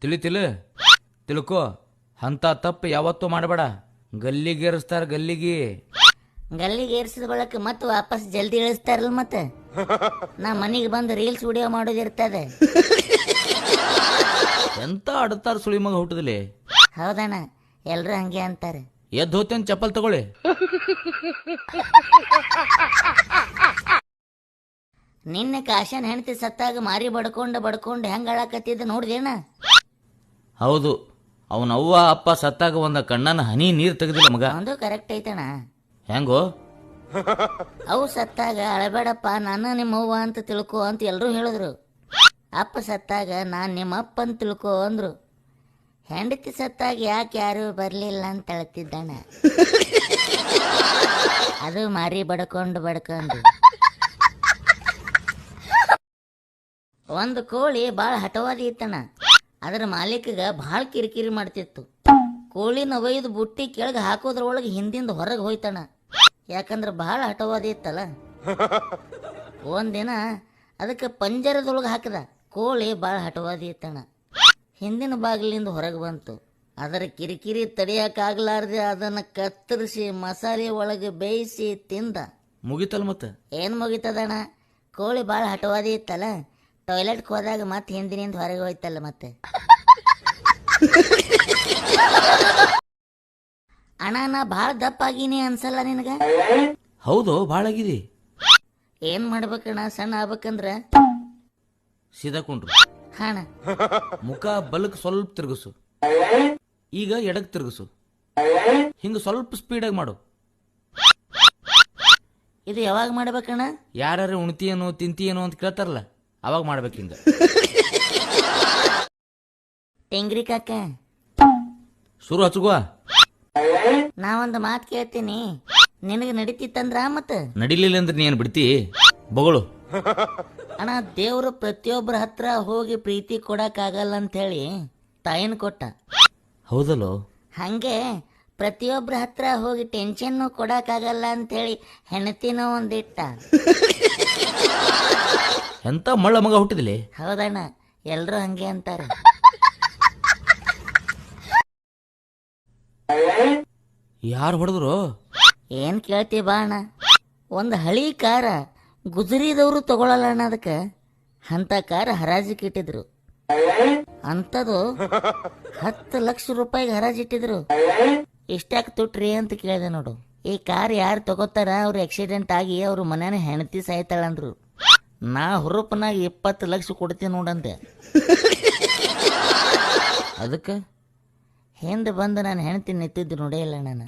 ತಿಳ್ಕೊ, ಅಂತ ತಪ್ಪು ಯಾವತ್ತೂ ಮಾಡಬೇಡ. ಗಲ್ಲಿಗೇರಿಸ್ತಾರ, ಗಲ್ಲಿಗೆ ಏರ್ಸಿದ ಬಳಕ ಮತ್ತೆ ವಾಪಸ್ ಜಲ್ದಿ ಇಳಿಸ್ತಾರಲ್ಲ. ಮತ್ತೆ ನಾ ಮನೆಗೆ ಬಂದು ರೀಲ್ಸ್ ವಿಡಿಯೋ ಮಾಡೋದಿರ್ತದೆ. ಎಂತ ಆಡುತ್ತಾರ ಸುಳಿ ಮಗ ಹುಟ್ಟದಲ್ಲಿ. ಹೌದಣ್ಣ, ಎಲ್ರು ಹಂಗೆ ಅಂತಾರೆ. ಎದ್ದು ಹೋತೇನ್ ಚಪ್ಪಲ್ ತಗೊಳ್ಳಿ. ನಿನ್ನೆ ಕಾಶನ್ ಹೆಂಡತಿ ಸತ್ತಾಗ ಮಾರಿ ಬಡ್ಕೊಂಡು ಹೆಂಗ ಅಳಕತ್ತಿದ್ದ ನೋಡ್ದೇನ? ಹೌದು, ಅವನ ಅವ್ವ ಅಪ್ಪ ಸತ್ತಾಗ ಒಂದ ಕಣ್ಣನ ಹನಿ ನೀರ್ ತೆಗೆದಿಲ್ಲ ಮಗ. ಒಂದು ಕರೆಕ್ಟ್ ಐತಣ್ಣ. ಹೆಂಗೋ? ಅವು ಸತ್ತಾಗ ಅಳಬೇಡಪ್ಪ, ನಾನು ನಿಮ್ಮ ಅವ್ವ ಅಂತ ತಿಳ್ಕೊ ಅಂತ ಎಲ್ರೂ ಹೇಳಿದ್ರು. ಅಪ್ಪ ಸತ್ತಾಗ ನಾನ್ ನಿಮ್ಮ ಅಪ್ಪ ಅಂತ ತಿಳ್ಕೊ ಅಂದ್ರು. ಹೆಂಡತಿ ಸತ್ತಾಗ ಯಾಕೆ ಯಾರು ಬರ್ಲಿಲ್ಲ ಅಂತ ಅಳ್ತಿದ್ದಣ್ಣ. ಅದು ಮಾರಿ ಬಡ್ಕೊಂಡು ಒಂದು ಕೋಳಿ ಭಾಳ ಹಠವಾದಿ ಇತ್ತಣ್ಣ. ಅದರ ಮಾಲೀಕಗ ಭಾಳ ಕಿರಿಕಿರಿ ಮಾಡ್ತಿತ್ತು. ಕೋಳಿನ ಒಯ್ದು ಬುಟ್ಟಿ ಕೆಳಗೆ ಹಾಕೋದ್ರೊಳಗೆ ಹಿಂದಿಂದ ಹೊರಗೆ ಹೋಯ್ತಣ್ಣ. ಯಾಕಂದ್ರೆ ಭಾಳ ಹಠವಾದಿ ಇತ್ತಲ್ಲ. ಒಂದಿನ ಅದಕ್ಕೆ ಪಂಜರದೊಳಗೆ ಹಾಕಿದ. ಕೋಳಿ ಭಾಳ ಹಠವಾದಿ ಇತ್ತಣ್ಣ. ಹಿಂದಿನ ಬಾಗಿಲಿಂದ ಹೊರಗೆ ಬಂತು. ಅದರ ಕಿರಿಕಿರಿ ತಡೆಯಕ್ಕಾಗಲಾರ್ದೆ ಅದನ್ನು ಕತ್ತರಿಸಿ ಮಸಾಲೆ ಒಳಗೆ ಬೇಯಿಸಿ ತಿಂದ. ಮುಗಿತಲ್ ಮತ್ತೆ ಏನು ಮುಗಿತದಣ್ಣ? ಕೋಳಿ ಭಾಳ ಹಠವಾದಿ ಇತ್ತಲ್ಲ. ಟಾಯ್ಲೆಟ್ಗೆ ಹೋದಾಗ ಮತ್ತೆ ಹಿಂದಿನಿಂದ ಹೊರಗೆ ಹೋಯ್ತಲ್ಲ. ಮತ್ತೆ ಅಣ್ಣ, ನಾ ಭಾಳ ದಪ್ಪಾಗಿನಿ ಅನ್ಸಲ್ಲ ನಿನಗ? ಹೌದು, ಭಾಳ ಆಗಿದೆ. ಏನ್ ಮಾಡ್ಬೇಕಣ್ಣ ಸಣ್ಣ ಆಗ್ಬೇಕಂದ್ರ? ಸೀದಾ ಕುಂಡ್ರು. ಹಾಣ, ಮುಖ ಬಲಕ್ ಸ್ವಲ್ಪ ತಿರುಗಿಸು. ಈಗ ಎಡಕ್ ತಿರುಗಿಸು. ಹಿಂಗ ಸ್ವಲ್ಪ ಸ್ಪೀಡಾಗಿ ಮಾಡು. ಇದು ಯಾವಾಗ ಮಾಡ್ಬೇಕಣ್ಣ? ಯಾರು ಉಣ್ತಿಯೇನೋ ತಿಂತಿಯೇನೋ ಅಂತ ಕೇಳ್ತಾರಲ್ಲ, ಅವಾಗ ಮಾಡ್ಬೇಕು ಹಿಂಗ. ಟೆಂಗ್ರಿ ಕಾಕ, ಶುರು ಹಚ್ಚುವ. ನಾವೊಂದು ಮಾತು ಕೇಳ್ತೀನಿ, ನಿನಗೆ ನಡೀತಿತ್ತಂದ್ರ? ಮತ್ತ ನಡಿಲಿಲ್ಲ ಅಂದ್ರೆ ನೀನು ಬಿಡ್ತಿ? ಬಗಳು. ಅಣ್ಣ, ದೇವ್ರು ಪ್ರತಿಯೊಬ್ಬರ ಹತ್ರ ಹೋಗಿ ಪ್ರೀತಿ ಕೊಡಕ್ಕಾಗಲ್ಲ ಅಂತ ಹೇಳಿ ತಾಯಿನ ಕೊಟ್ಟ. ಹೌದಲ್ಲೋ? ಹಂಗೆ ಪ್ರತಿಯೊಬ್ಬರ ಹತ್ರ ಹೋಗಿ ಟೆನ್ಷನ್ನು ಕೊಡಕ್ಕಾಗಲ್ಲ ಅಂತ ಹೇಳಿ ಹೆಂಡತಿನೂ ಒಂದಿಟ್ಟ. ಎಂತ ಮಳ್ಳ ಮಗ ಹುಟ್ಟಿದಿಲ್ಲ. ಹೌದಣ್ಣ, ಎಲ್ರು ಹಂಗೆ ಅಂತಾರೆ. ಯಾರು ಹೊಡೆದ್ರು? ಏನ್ ಕೇಳ್ತಿ ಬಾ ಅಣ್ಣ. ಒಂದು ಹಳಿ ಕಾರ ಗುಜರಿದವರು ತಗೊಳಲ್ಲ ಅಣ್ಣ. ಅದಕ್ಕೆ ಅಂತ ಕಾರ ಹರಾಜಿಗೆ ಇಟ್ಟಿದ್ರು. ಅಂತದು 10 ಲಕ್ಷ ರೂಪಾಯಿಗೆ ಹರಾಜಿಟ್ಟಿದ್ರು. ಇಷ್ಟ್ಯಾಕೆ ತುಟ್ರಿ ಅಂತ ಕೇಳಿದೆ ನೋಡು. ಈ ಕಾರ್ ಯಾರು ತಗೋತಾರ ಅವ್ರು ಆಕ್ಸಿಡೆಂಟ್ ಆಗಿ ಅವ್ರ ಮನೇನ ಹೆಂಡತಿ ಸಾಯ್ತಾಳಂದ್ರು. ನಾ ಹುರುಪನಾಗ 20 ಲಕ್ಷ ಕೊಡ್ತೀನಿ ನೋಡಂತೆ. ಅದಕ್ಕೆ ಹಿಂದೆ ಬಂದು ನಾನು ಹೆಂಡತಿ ನಿಂತಿದ್ದು ನೋಡೇ ಇಲ್ಲ ನಾನು.